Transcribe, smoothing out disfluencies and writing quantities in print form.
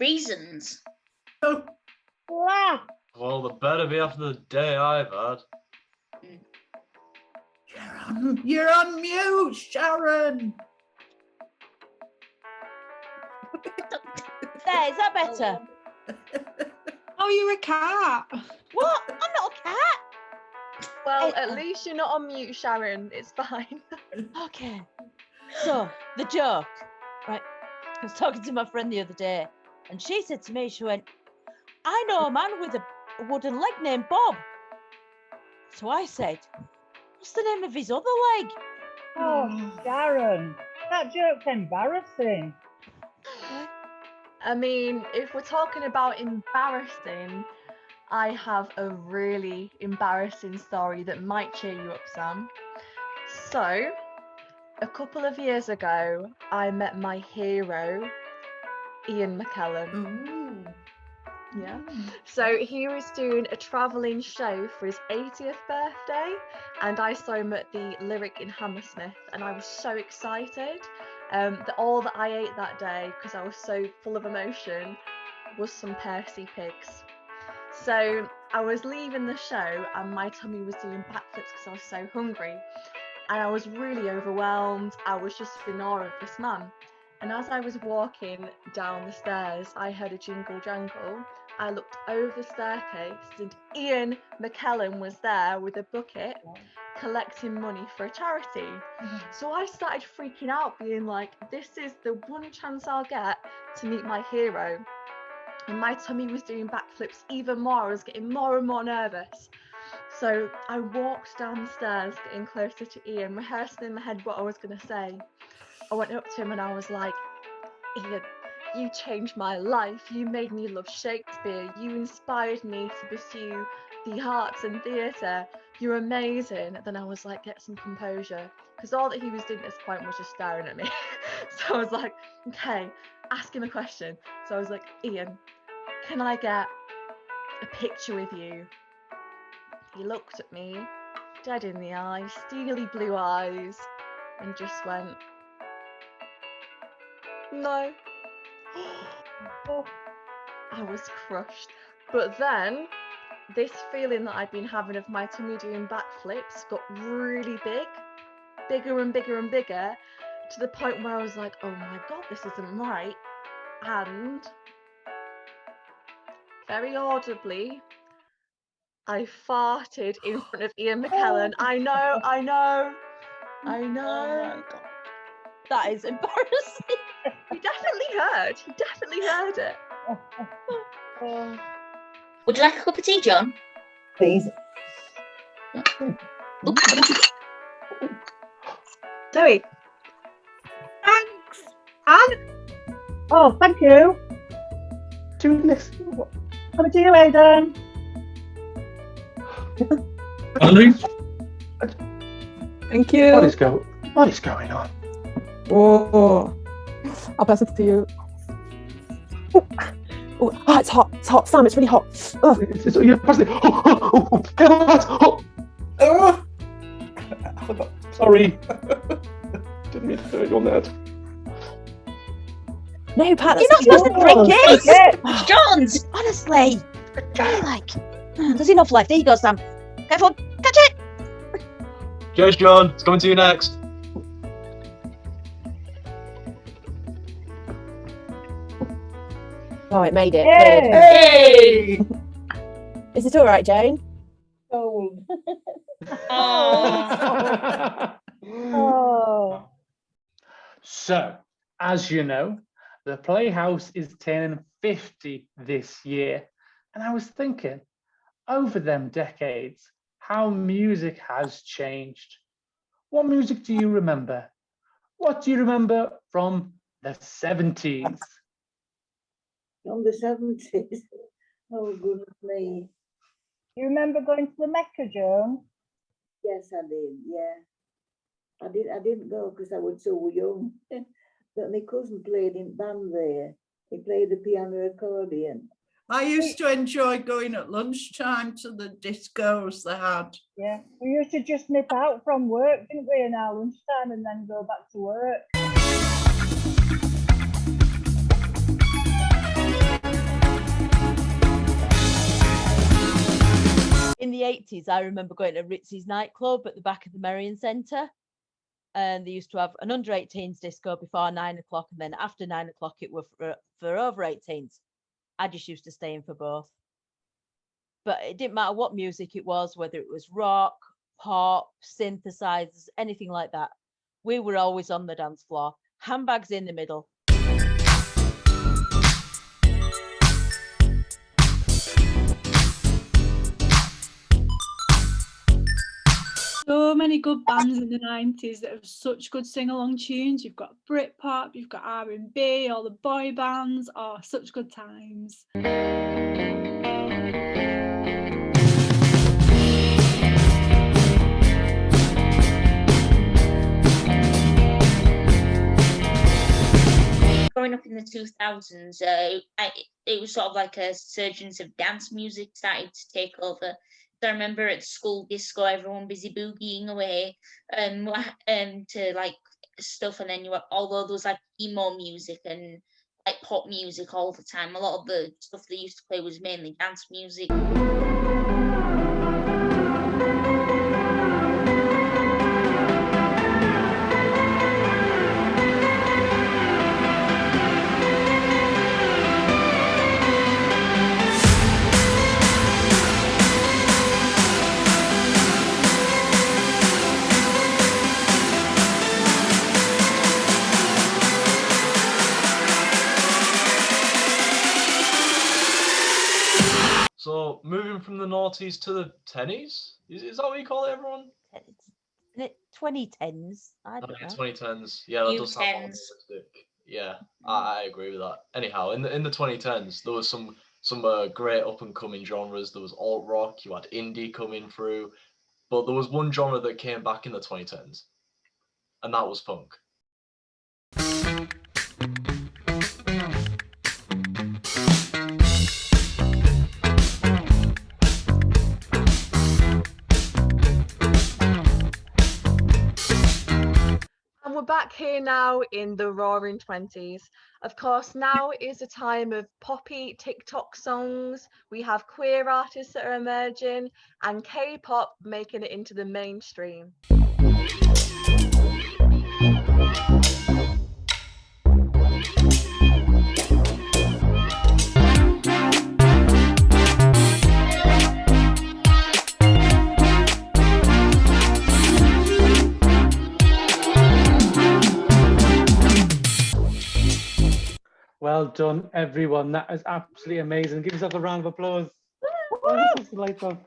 reasons. Oh. Well, the better be after the day I've had. You're on mute, Sharon. There, is that better? Oh, you're a cat. What? I'm not a cat. Well, at least you're not on mute, Sharon. It's fine. Okay. So, the joke, right? I was talking to my friend the other day, and she said to me, she went, I know a man with a wooden leg named Bob. So I said, what's the name of his other leg? Oh, Sharon, that joke's embarrassing. I mean, if we're talking about embarrassing, I have a really embarrassing story that might cheer you up, Sam. So, a couple of years ago, I met my hero, Ian McKellen. Ooh. Yeah. So he was doing a travelling show for his 80th birthday, and I saw him at the Lyric in Hammersmith, and I was so excited. All that I ate that day, because I was so full of emotion, was some Percy pigs. So I was leaving the show, and my tummy was doing backflips because I was so hungry, and I was really overwhelmed. I was just in awe of this man. And as I was walking down the stairs, I heard a jingle jangle. I looked over the staircase, and Ian McKellen was there with a bucket collecting money for a charity. So I started freaking out, being like, this is the one chance I'll get to meet my hero. And my tummy was doing backflips even more. I was getting more and more nervous. So I walked down the stairs, getting closer to Ian, rehearsing in my head what I was going to say. I went up to him and I was like, Ian, you changed my life. You made me love Shakespeare. You inspired me to pursue the arts and theatre. You're amazing. And then I was like, get some composure. Because all that he was doing at this point was just staring at me. So I was like, okay, ask him a question. So I was like, Ian, can I get a picture with you? He looked at me, dead in the eye, steely blue eyes, and just went, no. I was crushed. But then this feeling that I'd been having of my tummy doing backflips got really big, bigger and bigger and bigger, to the point where I was like, oh my god, this isn't right. And very audibly, I farted in front of Ian McKellen. I know. Oh my God. That is embarrassing. He definitely heard it. Would you like a cup of tea, John? Please. Zoe. Thanks. And oh, thank you. Doing this. Coming to you, Aidan. Andy? Thank you. What is going on? Oh, I'll pass it to you. Oh, it's hot. It's hot. Sam, it's really hot. Oh. You're passing. Get on that. I forgot. Sorry. Didn't mean to do it on that. No, Pat, You're not supposed to drink it. It's John's. Honestly. Like, there's enough left. There you go, Sam. Careful. Catch it. Cheers, John. It's coming to you next. Oh, it made it. Hey. Is it all right, Jane? Cold. Oh. So, as you know, the Playhouse is turning 50 this year. And I was thinking, over them decades, how music has changed. What music do you remember? What do you remember from the 70s? From the 70s. Oh, goodness me. You remember going to the Mecca, Joan? Yes, I did. Yeah. I didn't go because I was so young. But my cousin played in band there. He played the piano accordion. I used to enjoy going at lunchtime to the discos they had. Yeah. We used to just nip out from work, didn't we, in our lunchtime and then go back to work. 80s, I remember going to Ritzy's nightclub at the back of the Merrion Centre. And they used to have an under 18s disco before 9 o'clock. And then after 9 o'clock, it was for over 18s. I just used to stay in for both. But it didn't matter what music it was, whether it was rock, pop, synthesizers, anything like that. We were always on the dance floor, handbags in the middle. So many good bands in the 90s that have such good sing-along tunes. You've got Britpop, you've got R&B, all the boy bands. Oh, such good times. Growing up in the 2000s, it was sort of like a surgence of dance music started to take over. I remember at school disco, everyone busy boogieing away to like stuff, and then although there was like emo music and like pop music all the time, a lot of the stuff they used to play was mainly dance music. So moving from the noughties to the tennies, is that what you call it, everyone? 2010s. I don't know. 2010s. Yeah, that does sound more realistic. Yeah, I agree with that. Anyhow, in the 2010s, there was some great up and coming genres. There was alt rock. You had indie coming through, but there was one genre that came back in the 2010s, and that was punk. And we're back here now in the roaring 20s. Of course, now is a time of poppy TikTok songs. We have queer artists that are emerging and K-pop making it into the mainstream. Well done, everyone. That is absolutely amazing. Give yourself a round of applause. Oh, this is delightful.